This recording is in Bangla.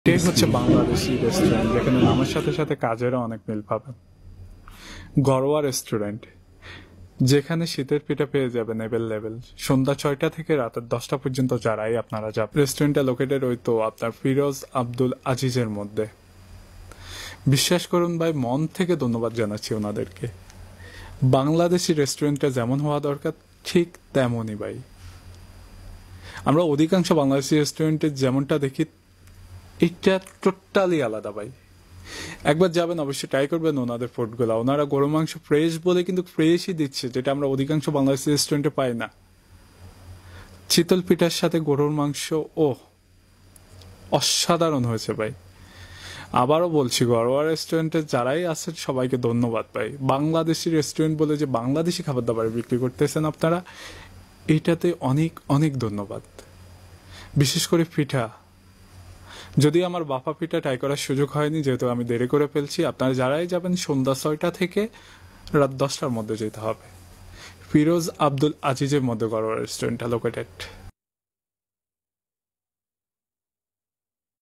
এটাই হচ্ছে বাংলাদেশি রেস্টুরেন্ট, যেখানে নামের সাথে সাথে কাজেরও অনেক মিল পাবেন। ঘরোয়া রেস্টুরেন্ট, যেখানে শীতের পিঠা পেয়ে যাবেন অ্যাভেলেবেল সন্ধ্যা 6টা থেকে রাতের 10টা পর্যন্ত যারাই আপনারা যাবেন। রেস্টুরেন্টটা লোকেটেড ওই তো আপনার ফিরোজ আব্দুল আজিজের মধ্যে। বিশ্বাস করুন ভাই, মন থেকে ধন্যবাদ জানাচ্ছি ওনাদেরকে। বাংলাদেশি রেস্টুরেন্টটা যেমন হওয়া দরকার ঠিক তেমনই ভাই। আমরা অধিকাংশ বাংলাদেশি রেস্টুরেন্টে যেমনটা দেখি, এটা টোটালি আলাদা ভাই। একবার যাবেন, অবশ্যই ট্রাই করবেন ওনাদের ফুডগুলো। ওনারা গরু মাংস ফ্রেশ বলে কিন্তু ফ্রেশই দিচ্ছে, যেটা আমরা অধিকাংশ বাংলাদেশি রেস্টুরেন্টে পাই না। চিতল পিঠার সাথে গরুর মাংস অসাধারণ হয়েছে ভাই। আবারও বলছি, ঘরোয়া রেস্টুরেন্টে যারাই আছেন সবাইকে ধন্যবাদ ভাই। বাংলাদেশি রেস্টুরেন্ট বলে যে বাংলাদেশি খাবার দাবার বিক্রি করতেছেন আপনারা, এইটাতে অনেক অনেক ধন্যবাদ। বিশেষ করে পিঠা, যদি আমার বাপা পিঠা ট্রাই করার সুযোগ হয়নি, যেহেতু আমি দেরি করে ফেলছি। আপনারা যারাই যাবেন সন্ধ্যা 6টা থেকে রাত 10টার মধ্যে যেতে হবে। ফিরোজ আব্দুল আজিজের মধ্যে ঘরোয়া রেস্টুরেন্টটা লোকেটেড।